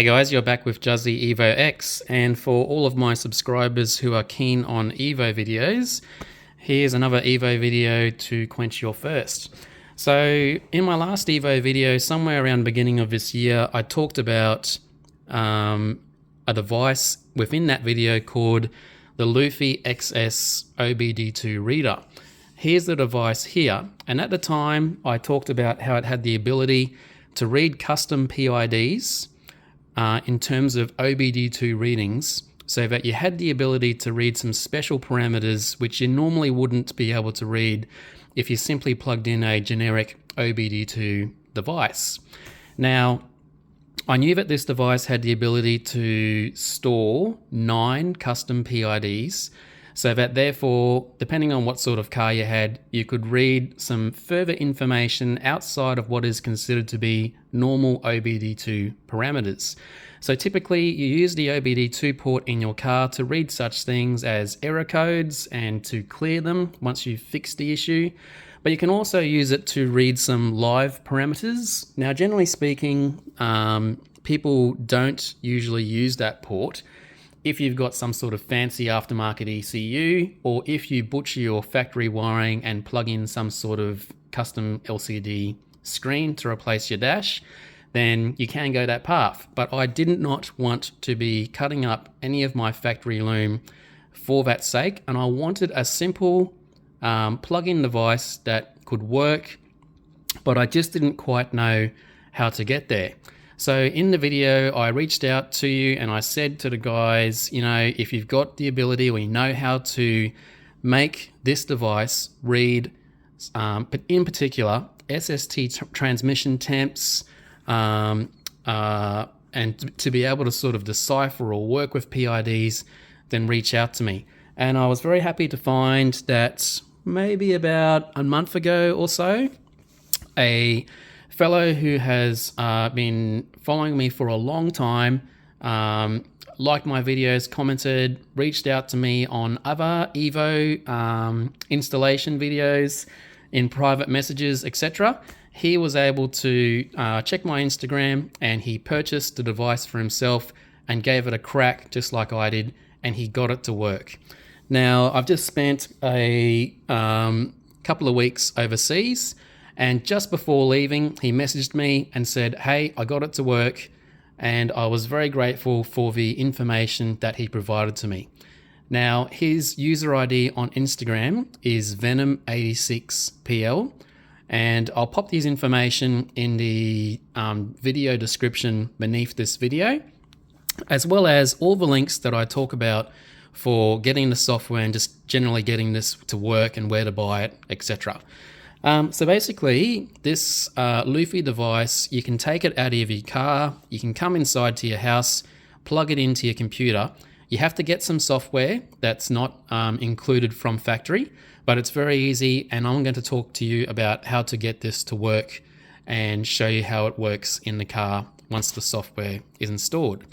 Hey guys, you're back with Juzzy Evo X, and for all of my subscribers who are keen on Evo videos, here's another Evo video to quench your thirst. So in my last Evo video, somewhere around the beginning of this year, I talked about a device within that video called the Lufi XS OBD2 reader. Here's the device here, and at the time I talked about how it had the ability to read custom PIDs in terms of OBD2 readings, so that you had the ability to read some special parameters which you normally wouldn't be able to read if you simply plugged in a generic OBD2 device. Now, I knew that this device had the ability to store 9 custom PIDs, so that therefore, depending on what sort of car you had, you could read some further information outside of what is considered to be normal OBD2 parameters. So typically you use the OBD2 port in your car to read such things as error codes and to clear them once you've fixed the issue. But you can also use it to read some live parameters. Now, generally speaking, people don't usually use that port if you've got some sort of fancy aftermarket ECU, or if you butcher your factory wiring and plug in some sort of custom LCD screen to replace your dash, then you can go that path. But I did not want to be cutting up any of my factory loom for that sake, and I wanted a simple plug-in device that could work, but I just didn't quite know how to get there. So in the video, I reached out to you and I said to the guys, you know, if you've got the ability or you know how to make this device read, in particular, SST transmission temps, and to be able to sort of decipher or work with PIDs, then reach out to me. And I was very happy to find that maybe about a month ago or so, a fellow who has been following me for a long time, liked my videos, commented, reached out to me on other Evo installation videos in private messages, etc. He was able to check my Instagram, and he purchased the device for himself and gave it a crack just like I did, and he got it to work. Now, I've just spent a couple of weeks overseas, and just before leaving, he messaged me and said, hey, I got it to work, and I was very grateful for the information that he provided to me. Now, his user ID on Instagram is Venom86PL, and I'll pop his information in the video description beneath this video, as well as all the links that I talk about for getting the software and just generally getting this to work and where to buy it, etc. So basically, this Lufi device, you can take it out of your car, you can come inside to your house, plug it into your computer. You have to get some software that's not included from factory, but it's very easy, and I'm going to talk to you about how to get this to work and show you how it works in the car once the software is installed.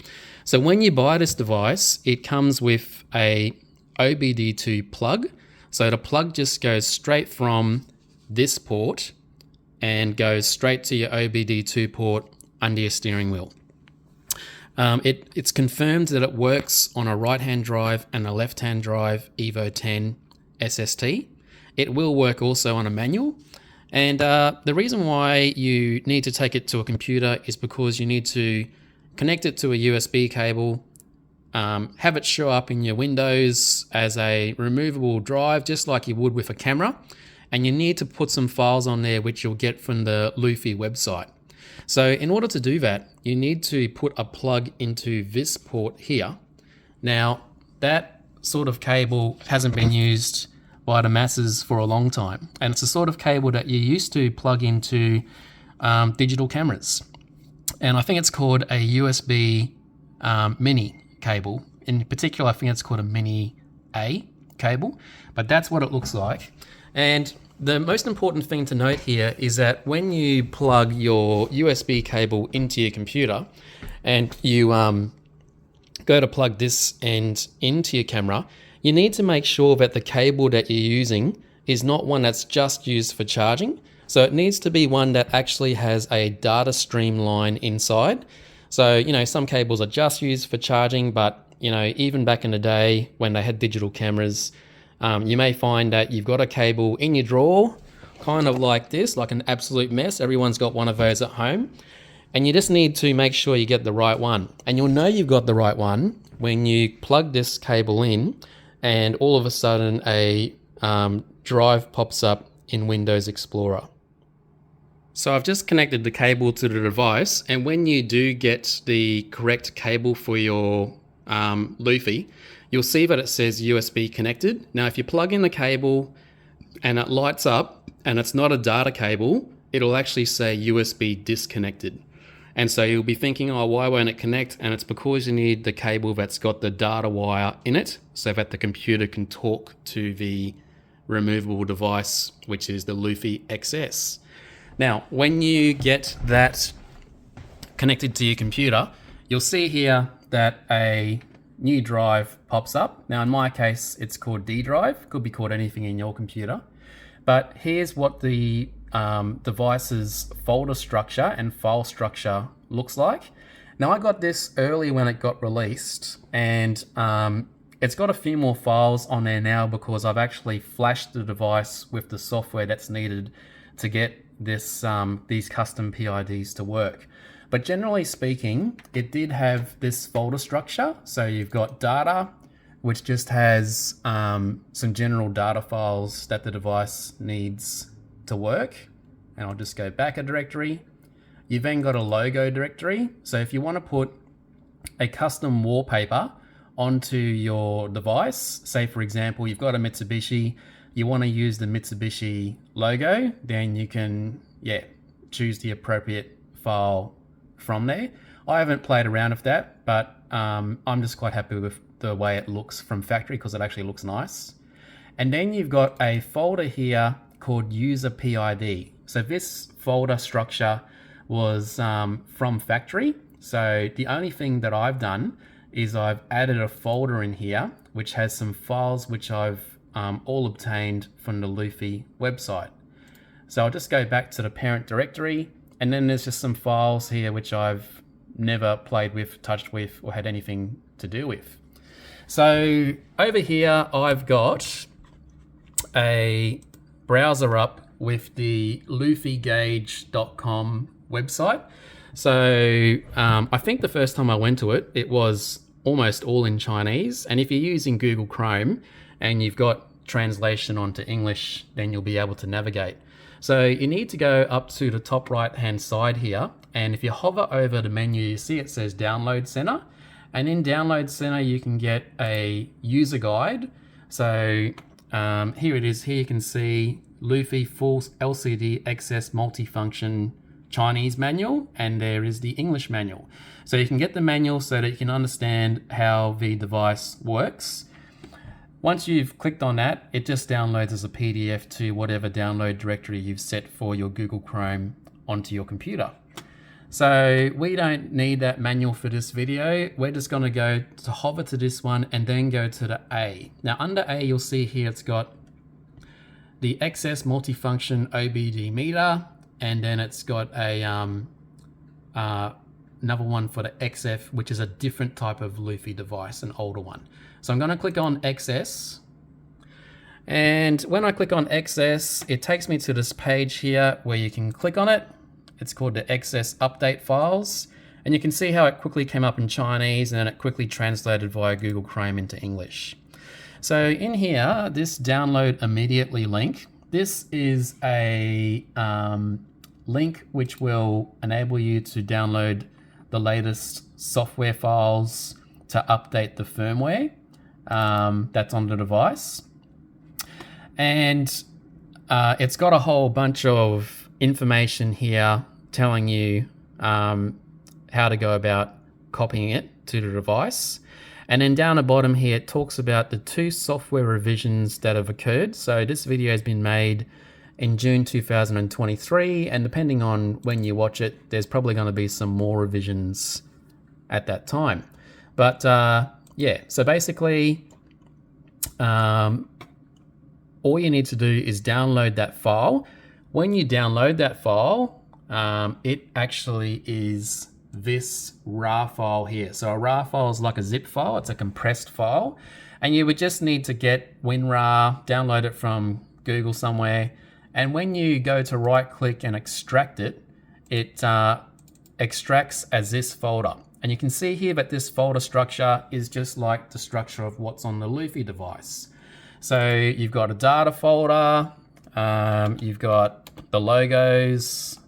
So when you buy this device, it comes with a OBD2 plug. So the plug just goes straight from this port and goes straight to your OBD2 port under your steering wheel. It's confirmed that it works on a right-hand drive and a left-hand drive Evo 10 SST. It will work also on a manual. And the reason why you need to take it to a computer is because you need to connect it to a USB cable, have it show up in your Windows as a removable drive, just like you would with a camera. And you need to put some files on there which you'll get from the Lufi website. So in order to do that, you need to put a plug into this port here. Now, that sort of cable hasn't been used by the masses for a long time. And it's the sort of cable that you used to plug into digital cameras. And I think it's called a USB mini cable. In particular, I think it's called a mini A cable, but that's what it looks like. And the most important thing to note here is that when you plug your USB cable into your computer and you go to plug this end into your camera, you need to make sure that the cable that you're using is not one that's just used for charging. So it needs to be one that actually has a data stream line inside. So, you know, some cables are just used for charging, but, you know, even back in the day when they had digital cameras, you may find that you've got a cable in your drawer, kind of like this, like an absolute mess. Everyone's got one of those at home. And you just need to make sure you get the right one. And you'll know you've got the right one when you plug this cable in and all of a sudden a drive pops up in Windows Explorer. So I've just connected the cable to the device, and when you do get the correct cable for your Lufi, you'll see that it says USB connected. Now if you plug in the cable and it lights up and it's not a data cable, it'll actually say USB disconnected. And so you'll be thinking, oh, why won't it connect? And it's because you need the cable that's got the data wire in it so that the computer can talk to the removable device, which is the Lufi XS. Now, when you get that connected to your computer, you'll see here that a new drive pops up. Now, in my case, it's called D drive. Could be called anything in your computer. But here's what the device's folder structure and file structure looks like. Now I got this early when it got released, and it's got a few more files on there now because I've actually flashed the device with the software that's needed to get this these custom PIDs to work. But generally speaking, it did have this folder structure. So you've got data, which just has some general data files that the device needs to work. And I'll just go back a directory. You've then got a logo directory. So if you want to put a custom wallpaper onto your device, say for example, you've got a Mitsubishi, you want to use the Mitsubishi logo, then you can, choose the appropriate file from there. I haven't played around with that, but I'm just quite happy with the way it looks from factory because it actually looks nice. And then you've got a folder here called user PID. So this folder structure was from factory. So the only thing that I've done is I've added a folder in here which has some files which I've all obtained from the Lufi website. So I'll just go back to the parent directory, and then there's just some files here which I've never played with, touched with, or had anything to do with. So over here I've got a browser up with the lufigauge.com website. So I think the first time I went to it, it was almost all in Chinese. And if you're using Google Chrome and you've got translation onto English, then you'll be able to navigate. So you need to go up to the top right hand side here. And if you hover over the menu, you see it says Download Center. And in Download Center, you can get a user guide. So here it is. Here you can see Lufi full LCD XS multifunction Chinese manual, and there is the English manual. So you can get the manual so that you can understand how the device works. Once you've clicked on that, it just downloads as a PDF to whatever download directory you've set for your Google Chrome onto your computer. So we don't need that manual for this video. We're just going to go to hover to this one and then go to the A. Now under A, you'll see here it's got the XS multifunction OBD meter, and then it's got a another one for the XF, which is a different type of Lufi device, an older one. So I'm going to click on XS, and when I click on XS, it takes me to this page here where you can click on it. It's called the XS update files, and you can see how it quickly came up in Chinese and then it quickly translated via Google Chrome into English. So in here, this download immediately link, this is a link which will enable you to download the latest software files to update the firmware that's on the device. And it's got a whole bunch of information here telling you how to go about copying it to the device. And then down the bottom here, it talks about the 2 software revisions that have occurred. So this video has been made in June 2023, and depending on when you watch it, there's probably going to be some more revisions at that time. But yeah, so basically, all you need to do is download that file. When you download that file, it actually is this RAR file here. So a RAR file is like a zip file, it's a compressed file, and you would just need to get WinRAR, download it from Google somewhere, and when you go to right click and extract it, it extracts as this folder. And you can see here that this folder structure is just like the structure of what's on the Lufi device. So you've got a data folder, you've got the logos,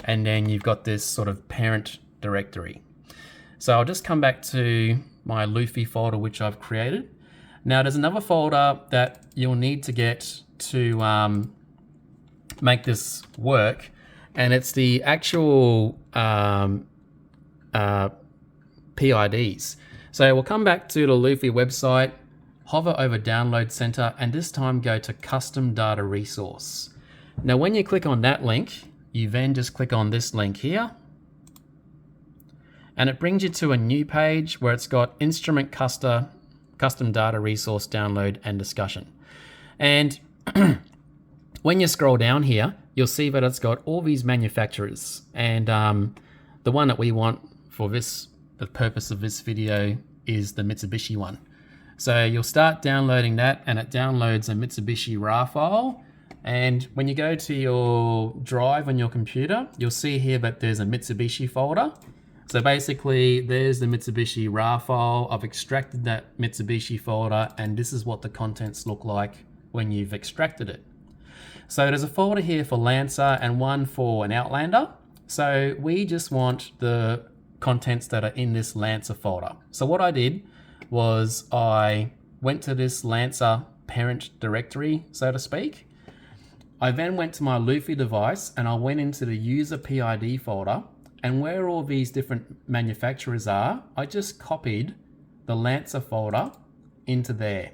and then you've got this sort of parent directory. So I'll just come back to my Lufi folder, which I've created. Now there's another folder that you'll need to get to make this work, and it's the actual PIDs. So we'll come back to the Lufi website, hover over Download Center, and this time go to Custom Data Resource. Now when you click on that link, you then just click on this link here, and it brings you to a new page where it's got Instrument Custom Data Resource Download and Discussion. And when you scroll down here, you'll see that it's got all these manufacturers, and the one that we want for the purpose of this video is the Mitsubishi one. So you'll start downloading that, and it downloads a Mitsubishi RAR file. And when you go to your drive on your computer, you'll see here that there's a Mitsubishi folder. So basically there's the Mitsubishi RAR file. I've extracted that Mitsubishi folder, and this is what the contents look like when you've extracted it. So there's a folder here for Lancer and one for an Outlander. So we just want the contents that are in this Lancer folder. So what I did was I went to this Lancer parent directory, so to speak. I then went to my Lufi device and I went into the user PID folder, and where all these different manufacturers are, I just copied the Lancer folder into there.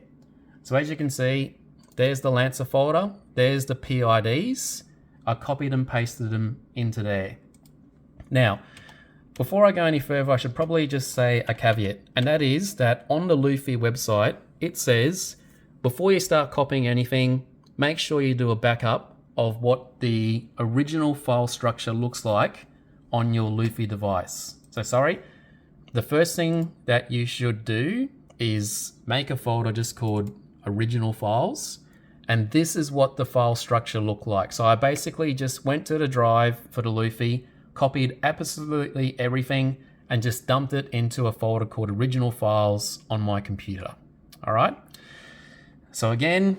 So as you can see, there's the Lancer folder, there's the PIDs. I copied and pasted them into there. Now, before I go any further, I should probably just say a caveat, and that is that on the Lufi website, it says, before you start copying anything, make sure you do a backup of what the original file structure looks like on your Lufi device. So the first thing that you should do is make a folder just called original files, and this is what the file structure looked like. So I basically just went to the drive for the Lufi, copied absolutely everything, and just dumped it into a folder called original files on my computer. All right. So again,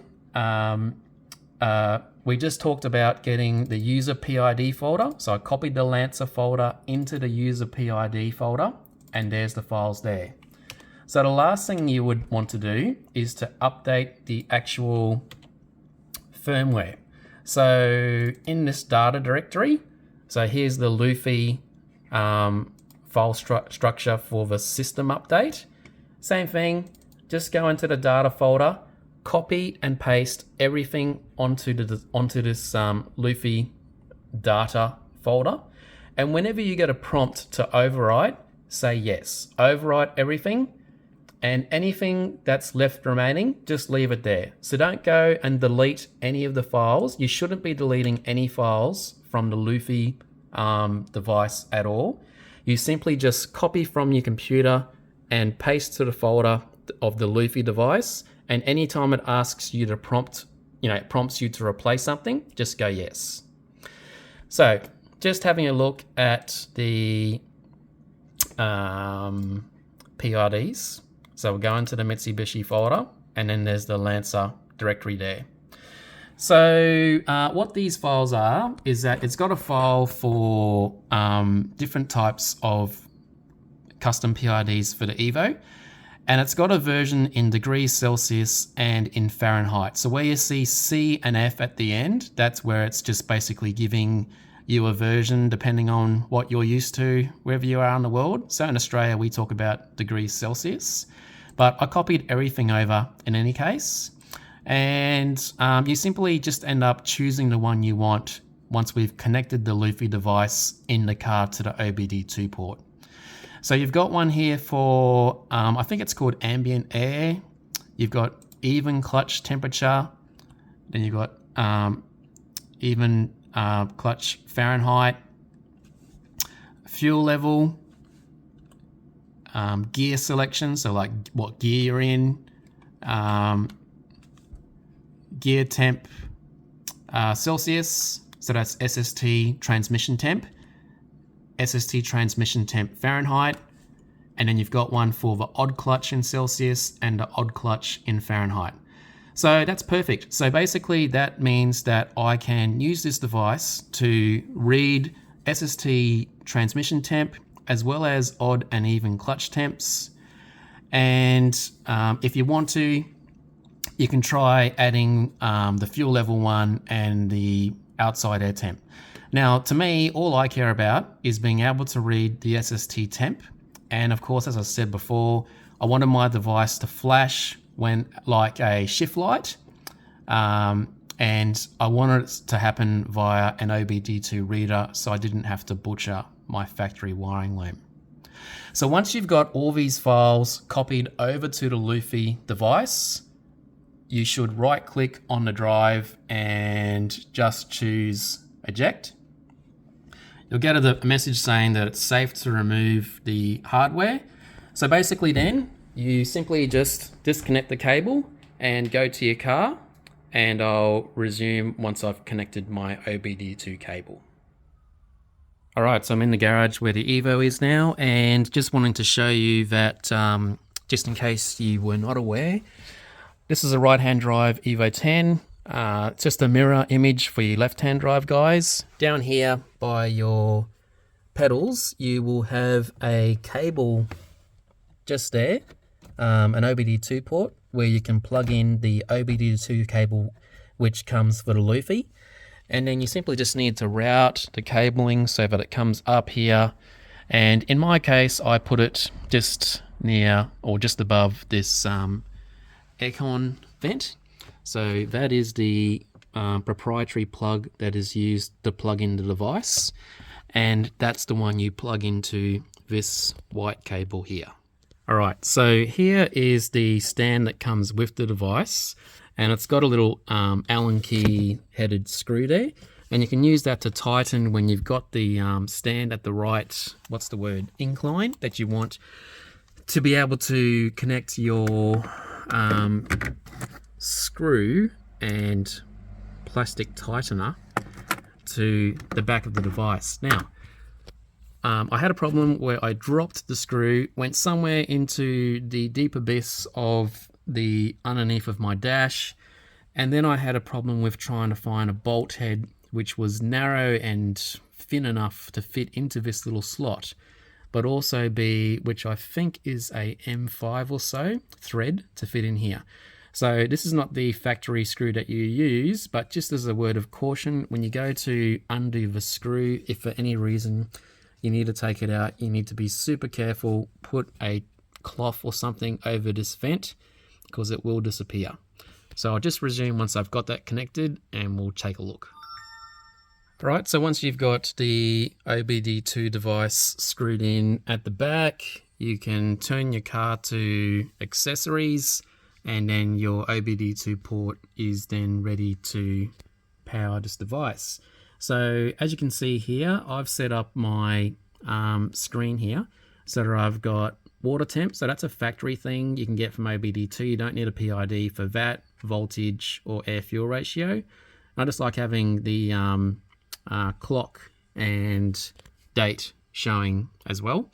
we just talked about getting the user PID folder. So I copied the Lancer folder into the user PID folder, and there's the files there. So the last thing you would want to do is to update the actual firmware. So in this data directory, so here's the Lufi file structure for the system update. Same thing, just go into the data folder, copy and paste everything onto this Lufi data folder. And whenever you get a prompt to overwrite, say yes. Overwrite everything, and anything that's left remaining, just leave it there. So don't go and delete any of the files. You shouldn't be deleting any files from the Lufi device at all. You simply just copy from your computer and paste to the folder of the Lufi device, and anytime it asks you to prompts you to replace something, just go yes. So just having a look at the PIDs. So we'll go into the Mitsubishi folder, and then there's the Lancer directory there. So what these files are is that it's got a file for different types of custom PIDs for the Evo, and it's got a version in degrees Celsius and in Fahrenheit. So where you see C and F at the end, that's where it's just basically giving you a version depending on what you're used to wherever you are in the world. So in Australia, we talk about degrees Celsius, but I copied everything over in any case. And you simply just end up choosing the one you want once we've connected the Lufi device in the car to the OBD2 port. So you've got one here for, I think it's called ambient air. You've got even clutch temperature. Then you've got even clutch Fahrenheit. Fuel level, gear selection, so like what gear you're in, gear temp Celsius, so that's SST transmission temp, SST transmission temp Fahrenheit, and then you've got one for the odd clutch in Celsius and the odd clutch in Fahrenheit. So that's perfect. So basically that means that I can use this device to read SST transmission temp as well as odd and even clutch temps. And if you want to, you can try adding the fuel level one and the outside air temp. Now, to me, all I care about is being able to read the SST temp. And of course, as I said before, I wanted my device to flash when like a shift light. And I wanted it to happen via an OBD2 reader, so I didn't have to butcher my factory wiring loom. So once you've got all these files copied over to the Lufi device, you should right click on the drive and just choose eject. You'll get a message saying that it's safe to remove the hardware. So basically then you simply just disconnect the cable and go to your car, and I'll resume once I've connected my OBD2 cable. All right, so I'm in the garage where the Evo is now, and just wanting to show you that, just in case you were not aware, this is a right-hand drive Evo 10. It's just a mirror image for your left-hand drive guys. Down here by your pedals, you will have a cable just there, an OBD2 port where you can plug in the OBD2 cable which comes for the Lufi. And then you simply just need to route the cabling so that it comes up here. And in my case, I put it just near or just above this aircon vent. So that is the proprietary plug that is used to plug in the device. And that's the one you plug into this white cable here. All right, so here is the stand that comes with the device, and it's got a little Allen key headed screw there, and you can use that to tighten when you've got the stand at the right, what's the word, incline that you want to be able to connect your screw and plastic tightener to the back of the device. Now, I had a problem where I dropped the screw, went somewhere into the deep abyss of the underneath of my dash, and then I had a problem with trying to find a bolt head which was narrow and thin enough to fit into this little slot, but also be, which I think is a M5 or so thread to fit in here. So this is not the factory screw that you use, but just as a word of caution, when you go to undo the screw, if for any reason you need to take it out, you need to be super careful, put a cloth or something over this vent because it will disappear. So I'll just resume once I've got that connected and we'll take a look. All right, so once you've got the OBD2 device screwed in at the back, you can turn your car to accessories, and then your OBD2 port is then ready to power this device. So as you can see here, I've set up my screen here so that I've got water temp. So that's a factory thing you can get from OBD2. You don't need a PID for that, voltage or air fuel ratio. I just like having the clock and date showing as well.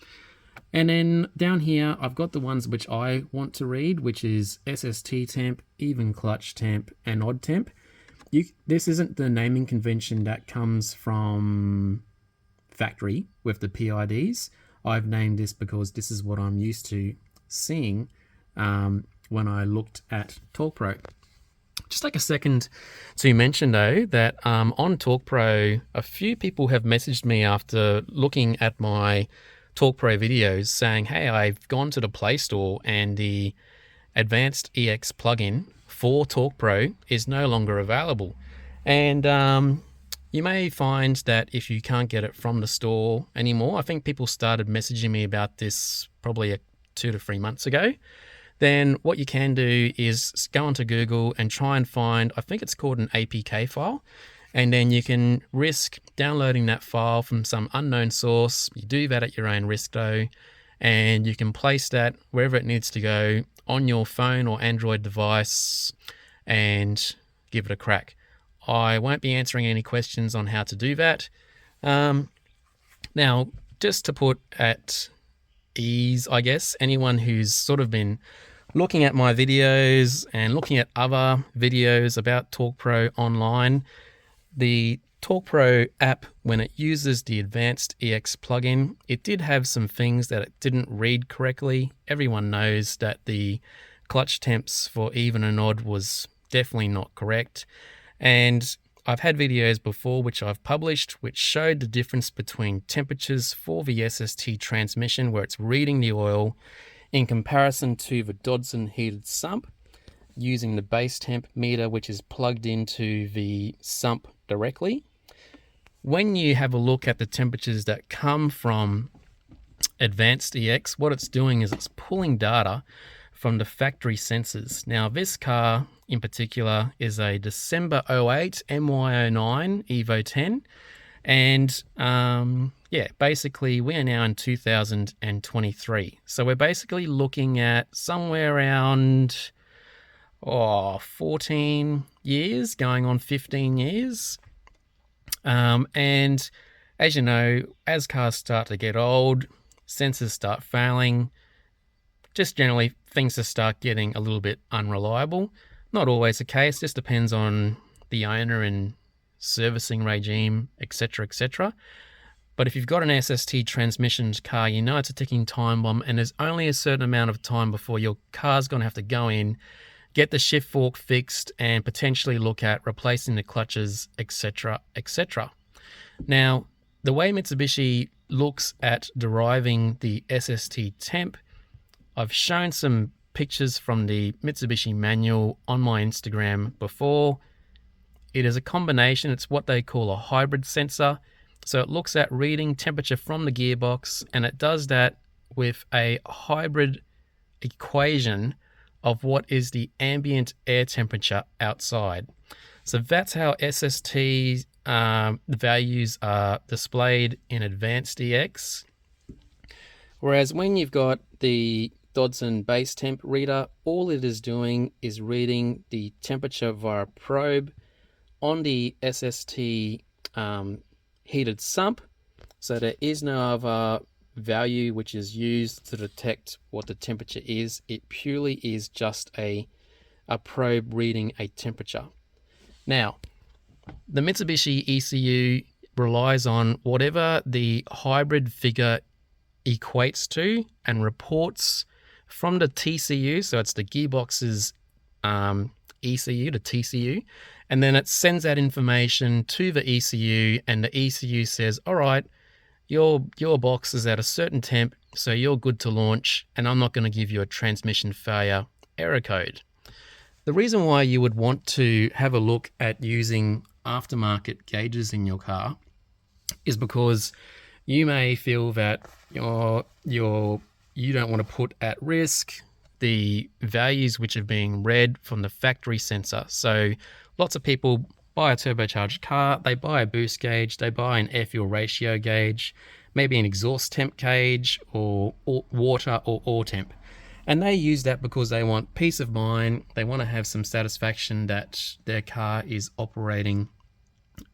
And then down here, I've got the ones which I want to read, which is SST temp, even clutch temp, and odd temp. This isn't the naming convention that comes from factory with the PIDs. I've named this because this is what I'm used to seeing when I looked at TalkPro. Just take a second to mention though that on TalkPro, a few people have messaged me after looking at my TalkPro videos saying, hey, I've gone to the Play Store and the Advanced EX plugin for TalkPro is no longer available. And you may find that if you can't get it from the store anymore, I think people started messaging me about this probably 2 to 3 months ago, then what you can do is go onto Google and try and find, I think it's called an APK file, and then you can risk downloading that file from some unknown source. You do that at your own risk though, and you can place that wherever it needs to go on your phone or Android device and give it a crack. I won't be answering any questions on how to do that. Now, just to put at ease, I guess, anyone who's sort of been looking at my videos and looking at other videos about TalkPro online, the TalkPro app, when it uses the Advanced EX plugin, it did have some things that it didn't read correctly. Everyone knows that the clutch temps for even and odd was definitely not correct. And I've had videos before which I've published which showed the difference between temperatures for the SST transmission, where it's reading the oil, in comparison to the Dodson Heated Sump using the base temp meter, which is plugged into the sump directly. When you have a look at the temperatures that come from Advanced EX, what it's doing is it's pulling data from the factory sensors. Now, this car in particular is a December 08 MY09 Evo 10. And yeah, basically we are now in 2023. So we're basically looking at somewhere around 14 years, going on 15 years. And as you know, as cars start to get old, sensors start failing, just generally things just start getting a little bit unreliable. Not always the case, just depends on the owner and servicing regime, etc., etc. But if you've got an SST transmission car, you know it's a ticking time bomb, and there's only a certain amount of time before your car's going to have to go in, get the shift fork fixed, and potentially look at replacing the clutches, etc., etc. Now, the way Mitsubishi looks at deriving the SST temp, I've shown some pictures from the Mitsubishi manual on my Instagram before. It is a combination, it's what they call a hybrid sensor. So it looks at reading temperature from the gearbox, and it does that with a hybrid equation of what is the ambient air temperature outside. So that's how SST values are displayed in Advanced EX. Whereas when you've got the Dodson base temp reader, all it is doing is reading the temperature via probe on the SST heated sump. So there is no other value which is used to detect what the temperature is. It purely is just a probe reading a temperature. Now, the Mitsubishi ECU relies on whatever the hybrid figure equates to and reports from the TCU, so it's the gearbox's ECU, the TCU, and then it sends that information to the ECU, and the ECU says, all right, your box is at a certain temp, so you're good to launch, and I'm not going to give you a transmission failure error code. The reason why you would want to have a look at using aftermarket gauges in your car is because you may feel that you don't want to put at risk the values which are being read from the factory sensor. So lots of people buy a turbocharged car, they buy a boost gauge, they buy an air fuel ratio gauge, maybe an exhaust temp gauge, or water or oil temp. And they use that because they want peace of mind, they want to have some satisfaction that their car is operating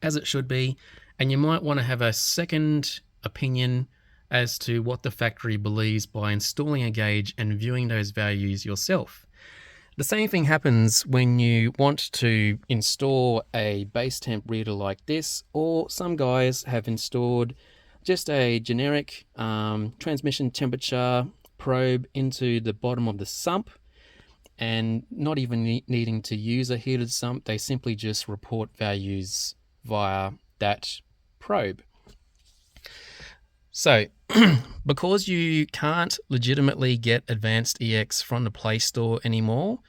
as it should be, and you might want to have a second opinion as to what the factory believes by installing a gauge and viewing those values yourself. The same thing happens when you want to install a base temp reader like this, or some guys have installed just a generic transmission temperature probe into the bottom of the sump, and not even needing to use a heated sump, they simply just report values via that probe. So, because you can't legitimately get Advanced EX from the Play Store anymore,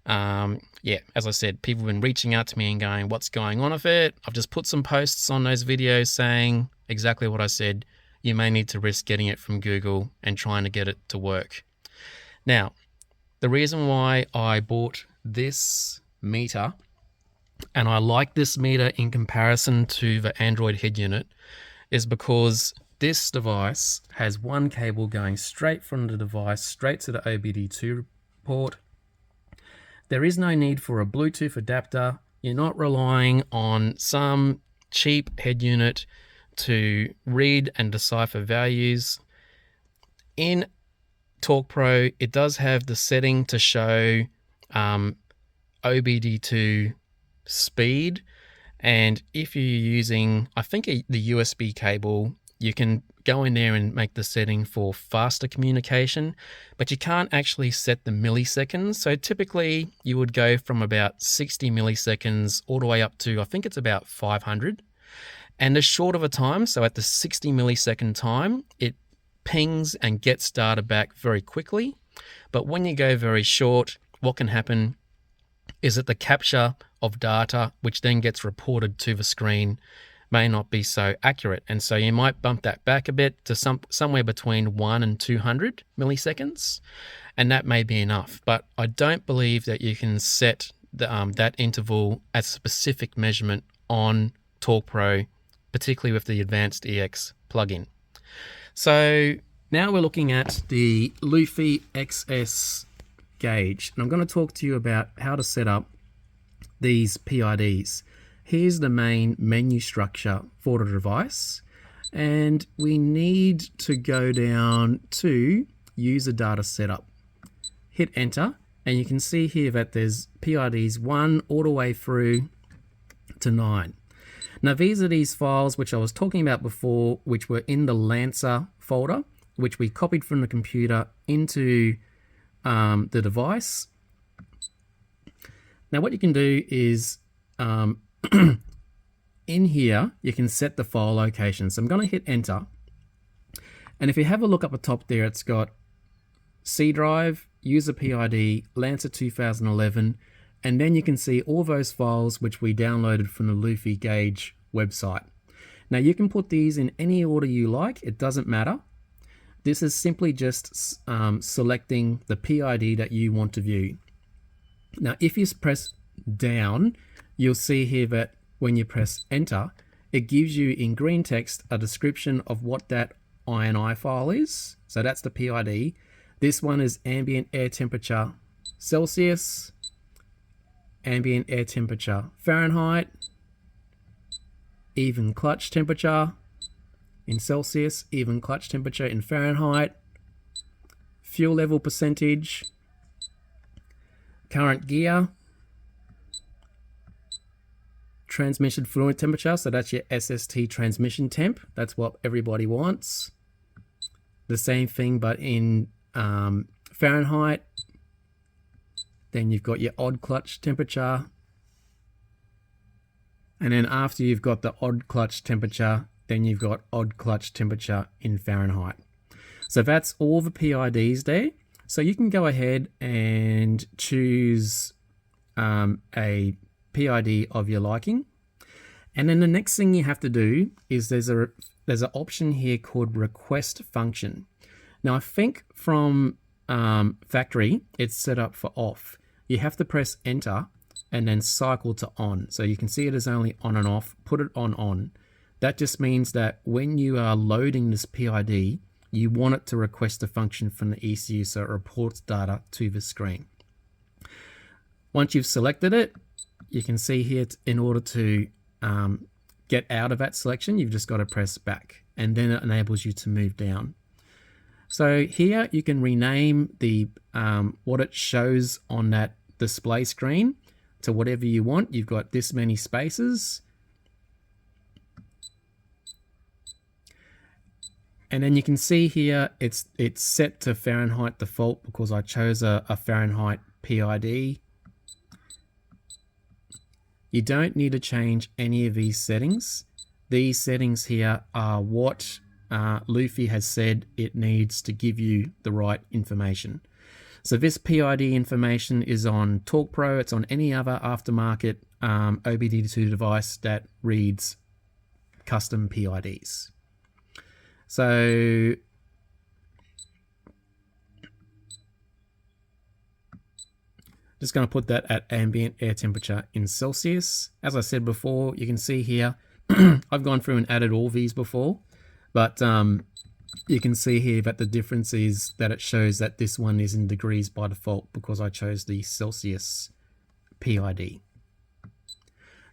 yeah, as I said, people have been reaching out to me and going, what's going on with it? I've just put some posts on those videos saying exactly what I said. You may need to risk getting it from Google and trying to get it to work. Now, the reason why I bought this meter, and I like this meter in comparison to the Android head unit, is because this device has one cable going straight from the device straight to the OBD2 port. There is no need for a Bluetooth adapter. You're not relying on some cheap head unit to read and decipher values. In Talk Pro, it does have the setting to show OBD2 speed, and if you're using, I think, the USB cable, you can go in there and make the setting for faster communication, but you can't actually set the milliseconds. So typically you would go from about 60 milliseconds all the way up to, I think it's about 500. And the short of a time, so at the 60 millisecond time, it pings and gets data back very quickly. But when you go very short, what can happen is that the capture of data, which then gets reported to the screen, may not be so accurate. And so you might bump that back a bit to somewhere between 1 and 200 milliseconds, and that may be enough. But I don't believe that you can set that interval as a specific measurement on Talk Pro, particularly with the Advanced EX plugin. So now we're looking at the Lufi XS Gauge, and I'm going to talk to you about how to set up these PIDs. Here's the main menu structure for the device, and we need to go down to user data setup. Hit enter, and you can see here that there's PIDs 1 all the way through to 9. Now these are these files which I was talking about before, which were in the Lancer folder, which we copied from the computer into the device. Now what you can do is in here you can set the file location. So I'm going to hit enter, and if you have a look up the top there, it's got C drive, user PID, Lancer 2011, and then you can see all those files which we downloaded from the Lufi Gauge website. Now you can put these in any order you like, it doesn't matter. This is simply just selecting the PID that you want to view. Now if you press down, you'll see here that when you press enter, it gives you in green text a description of what that INI file is. So that's the PID. This one is ambient air temperature Celsius, ambient air temperature Fahrenheit, even clutch temperature in Celsius, even clutch temperature in Fahrenheit, fuel level percentage, current gear, transmission fluid temperature, so that's your SST transmission temp. That's what everybody wants. The same thing but in Fahrenheit. Then you've got your odd clutch temperature, and then after you've got the odd clutch temperature, then you've got odd clutch temperature in Fahrenheit. So that's all the PIDs there. So you can go ahead and choose a PID of your liking. And then the next thing you have to do is there's an option here called request function. Now I think from factory it's set up for off. You have to press enter and then cycle to on. So you can see it is only on and off. Put it on. That just means that when you are loading this PID, you want it to request a function from the ECU so it reports data to the screen. Once you've selected it, you can see here in order to get out of that selection, you've just got to press back, and then it enables you to move down. So here you can rename the what it shows on that display screen to whatever you want. You've got this many spaces. And then you can see here it's set to Fahrenheit default because I chose a Fahrenheit PID. You don't need to change any of these settings. These settings here are what Lufi has said it needs to give you the right information. So this PID information is on Talk Pro. It's on any other aftermarket OBD2 device that reads custom PIDs. So just going to put that at ambient air temperature in Celsius. As I said before, you can see here, I've gone through and added all these before. But you can see here that the difference is that it shows that this one is in degrees by default because I chose the Celsius PID.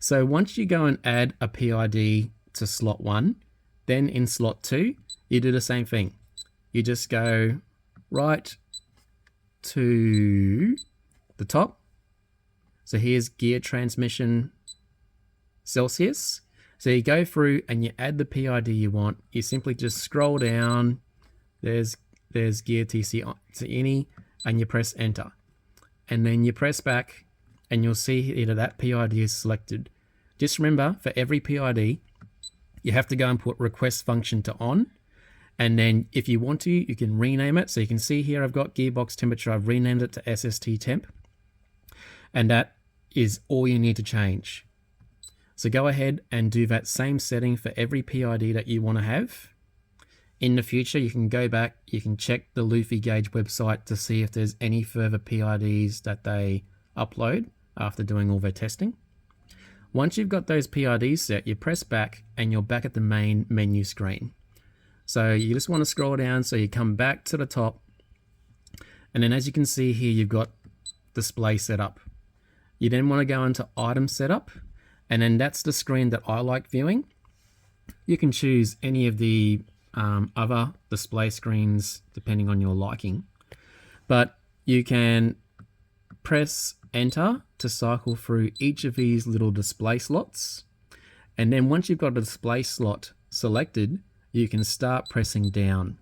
So once you go and add a PID to slot 1, then in slot 2, you do the same thing. You just go right to the top. So here's gear transmission Celsius. So you go through and you add the PID you want. You simply just scroll down. There's gear TCM, and you press enter. And then you press back and you'll see here that PID is selected. Just remember, for every PID, you have to go and put request function to on. And then if you want to, you can rename it. So you can see here, I've got gearbox temperature. I've renamed it to SST temp. And that is all you need to change. So go ahead and do that same setting for every PID that you want to have. In the future, you can go back, you can check the Lufi Gauge website to see if there's any further PIDs that they upload after doing all their testing. Once you've got those PIDs set, you press back and you're back at the main menu screen. So you just want to scroll down, so you come back to the top. And then as you can see here, you've got display setup. You then want to go into item setup. And then that's the screen that I like viewing. You can choose any of the other display screens depending on your liking. But you can press enter to cycle through each of these little display slots. And then once you've got a display slot selected, you can start pressing down.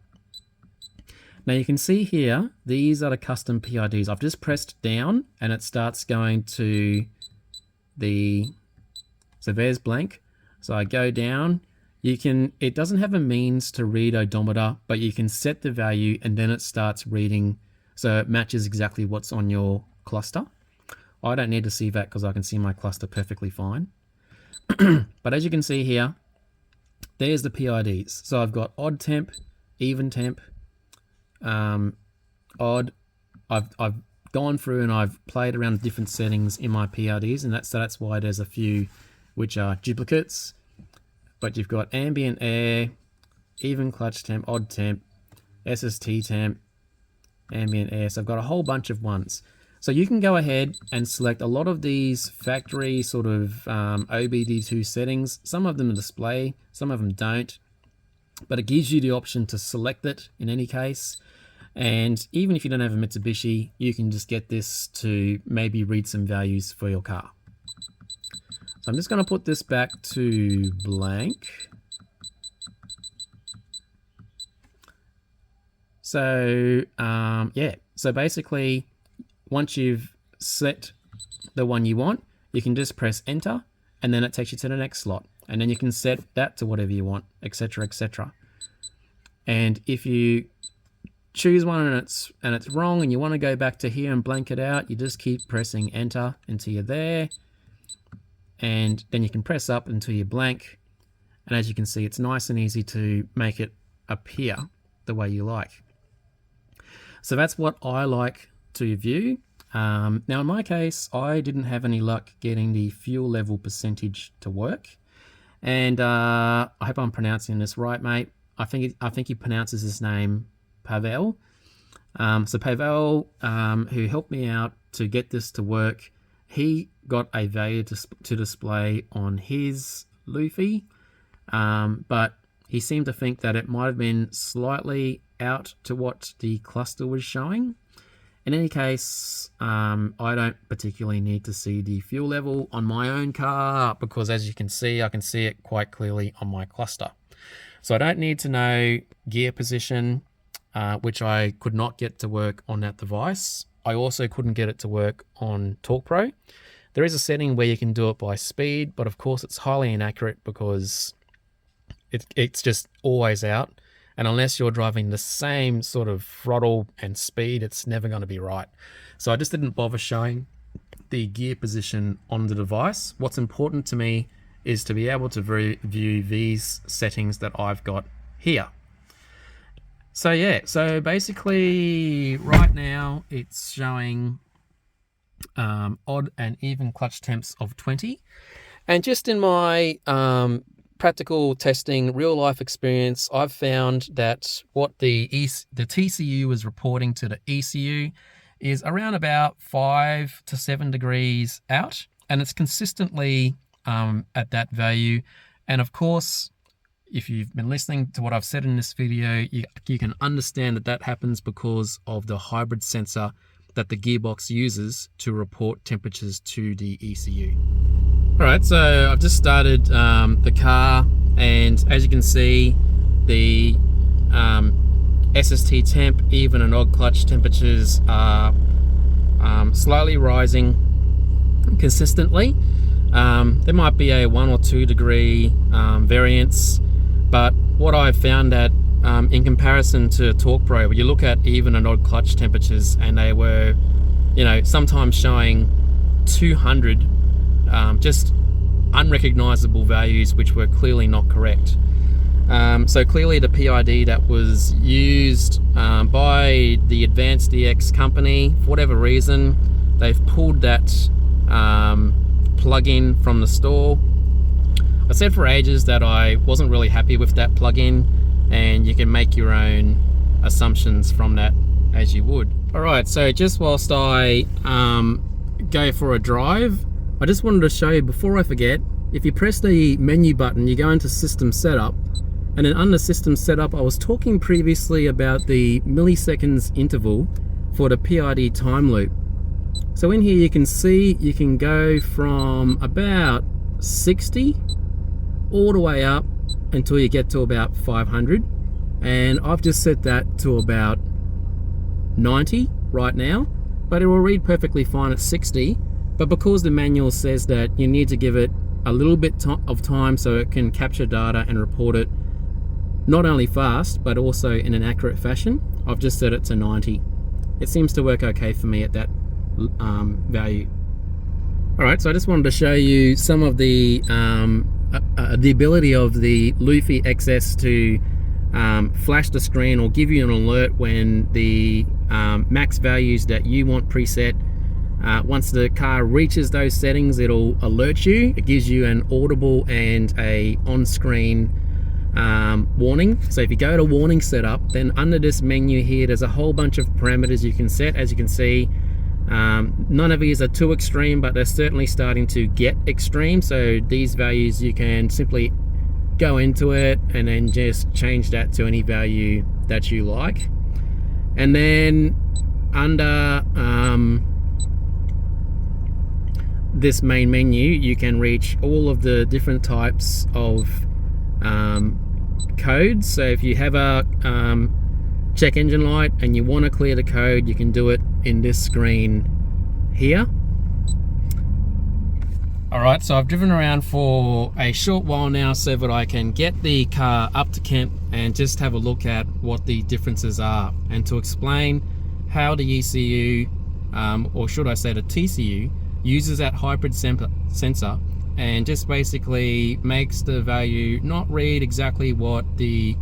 Now you can see here, these are the custom PIDs. I've just pressed down and it starts going to so there's blank. So I go down. It doesn't have a means to read odometer, but you can set the value and then it starts reading. So it matches exactly what's on your cluster. I don't need to see that because I can see my cluster perfectly fine. But as you can see here, there's the PIDs. So I've got odd temp, even temp, odd. I've gone through and I've played around with different settings in my PIDs, and that's why there's a few which are duplicates. But you've got ambient air, even clutch temp, odd temp, SST temp, ambient air. So I've got a whole bunch of ones. So you can go ahead and select a lot of these factory sort of OBD2 settings. Some of them display, some of them don't. But it gives you the option to select it in any case. And even if you don't have a Mitsubishi, you can just get this to maybe read some values for your car. So I'm just going to put this back to blank. So yeah, so basically once you've set the one you want, you can just press enter and then it takes you to the next slot. And then you can set that to whatever you want, etc., etc. And if you choose one and it's wrong and you want to go back to here and blank it out, you just keep pressing enter until you're there. And then you can press up until you're blank. And as you can see, it's nice and easy to make it appear the way you like. So that's what I like to view. Now in my case, I didn't have any luck getting the fuel level percentage to work. And I hope I'm pronouncing this right, mate. I think he pronounces his name Pavel. So Pavel, who helped me out to get this to work, he got a value to display on his Lufi, but he seemed to think that it might have been slightly out to what the cluster was showing. In any case, I don't particularly need to see the fuel level on my own car because as you can see, I can see it quite clearly on my cluster. So I don't need to know gear position, which I could not get to work on that device. I also couldn't get it to work on TalkPro. There is a setting where you can do it by speed, but of course it's highly inaccurate because it's just always out. And unless you're driving the same sort of throttle and speed, it's never going to be right. So I just didn't bother showing the gear position on the device. What's important to me is to be able to view these settings that I've got here. So yeah, so basically right now it's showing odd and even clutch temps of 20. And just in my practical testing, real life experience, I've found that what the TCU is reporting to the ECU is around about 5 to 7 degrees out, and it's consistently at that value. And of course, if you've been listening to what I've said in this video, you can understand that that happens because of the hybrid sensor that the gearbox uses to report temperatures to the ECU. All right, so I've just started the car, and as you can see, the SST temp, even and odd clutch temperatures are slightly rising consistently. There might be a 1 or 2 degree variance, but what I've found that in comparison to Torque Pro, when you look at even and odd clutch temperatures, and they were, sometimes showing 200, just unrecognizable values, which were clearly not correct. So clearly the PID that was used by the Advaned EX company, for whatever reason, they've pulled that plug-in from the store. I said for ages that I wasn't really happy with that plug-in, and you can make your own assumptions from that as you would. All right, so just whilst I go for a drive, I just wanted to show you before I forget, if you press the menu button, you go into system setup, and then under system setup, I was talking previously about the milliseconds interval for the PID time loop. So in here you can see you can go from about 60 all the way up until you get to about 500, and I've just set that to about 90 right now, but it will read perfectly fine at 60. But because the manual says that you need to give it a little bit of time so it can capture data and report it not only fast but also in an accurate fashion, I've just set it to 90. It seems to work okay for me at that value. All right, so I just wanted to show you some of the ability of the Lufi XS to flash the screen or give you an alert when the max values that you want preset. Once the car reaches those settings, it'll alert you. It gives you an audible and a on-screen warning. So if you go to warning setup, then under this menu here, there's a whole bunch of parameters you can set. As you can see, none of these are too extreme, but they're certainly starting to get extreme. So these values, you can simply go into it and then just change that to any value that you like. And then under this main menu, you can reach all of the different types of codes. So if you have a check engine light and you want to clear the code, you can do it in this screen here. All right, so I've driven around for a short while now so that I can get the car up to Kent and just have a look at what the differences are, and to explain how the ECU, or should I say the TCU, uses that hybrid sensor and just basically makes the value not read exactly what the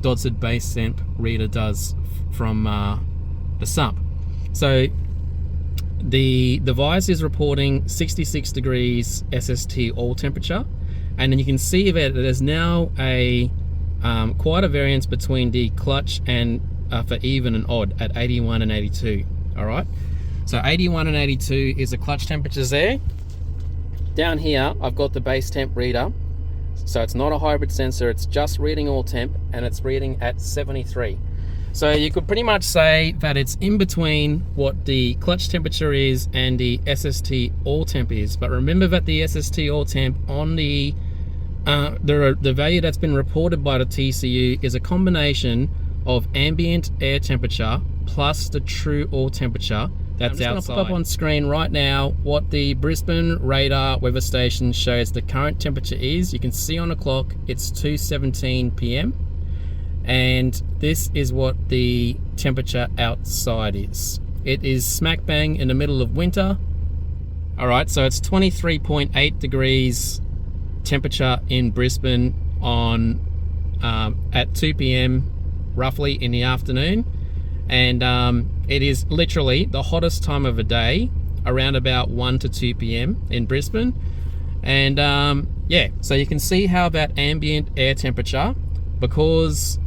Dodson base temp reader does from the sump. So the device is reporting 66 degrees SST all temperature, and then you can see that there's now a quite a variance between the clutch and for even and odd at 81 and 82. All right, so 81 and 82 is the clutch temperatures there. Down here I've got the base temp reader, so it's not a hybrid sensor, it's just reading all temp, and it's reading at 73. So you could pretty much say that it's in between what the clutch temperature is and the SST all temp is. But remember that the SST all temp on the value that's been reported by the TCU is a combination of ambient air temperature plus the true all temperature that's outside. I'm just going to pop up on screen right now what the Brisbane radar weather station shows the current temperature is. You can see on the clock it's 2:17 p.m. and this is what the temperature outside is. It is smack bang in the middle of winter. All right, so it's 23.8 degrees temperature in Brisbane on at 2 p.m. roughly in the afternoon, and it is literally the hottest time of the day around about 1 to 2 p.m. in Brisbane. And yeah, so you can see how that ambient air temperature, because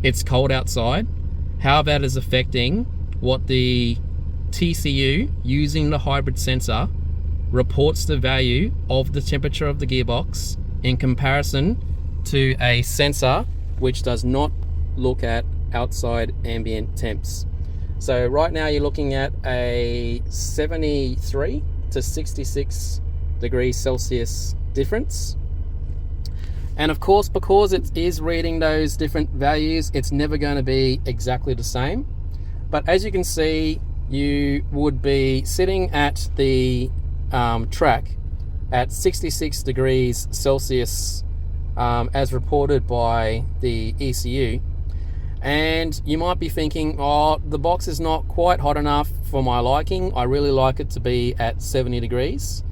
it's cold outside, how that is affecting what the TCU using the hybrid sensor reports the value of the temperature of the gearbox in comparison to a sensor which does not look at outside ambient temps. So right now you're looking at a 73 to 66 degrees Celsius difference. And of course, because it is reading those different values, it's never going to be exactly the same. But as you can see, you would be sitting at the track at 66 degrees Celsius as reported by the ECU. And you might be thinking, oh, the box is not quite hot enough for my liking. I really like it to be at 70 degrees.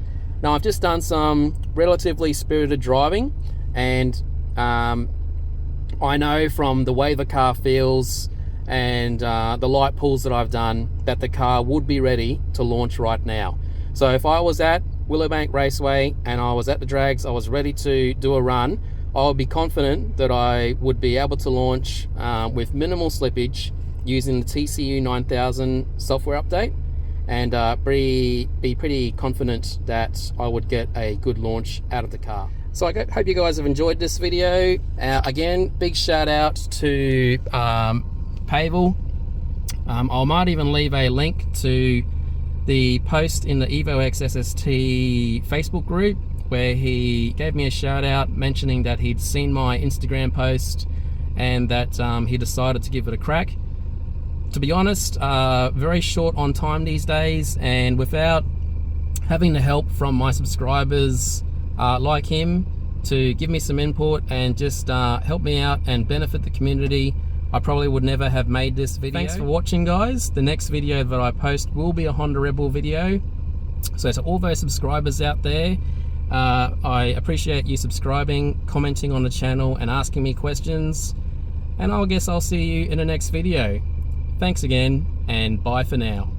Now I've just done some relatively spirited driving, and I know from the way the car feels and the light pulls that I've done that the car would be ready to launch right now. So if I was at Willowbank Raceway and I was at the drags, I was ready to do a run, I would be confident that I would be able to launch with minimal slippage using the TCU 9000 software update, and be pretty confident that I would get a good launch out of the car. So I hope you guys have enjoyed this video. Again, big shout out to Pavel. I might even leave a link to the post in the Evo X SST Facebook group where he gave me a shout out mentioning that he'd seen my Instagram post and that he decided to give it a crack. To be honest, very short on time these days, and without having the help from my subscribers like him to give me some input and just help me out and benefit the community, I probably would never have made this video. Thanks for watching, guys. The next video that I post will be a Honda Rebel video. So to all those subscribers out there, I appreciate you subscribing, commenting on the channel and asking me questions, and I guess I'll see you in the next video. Thanks again, and bye for now.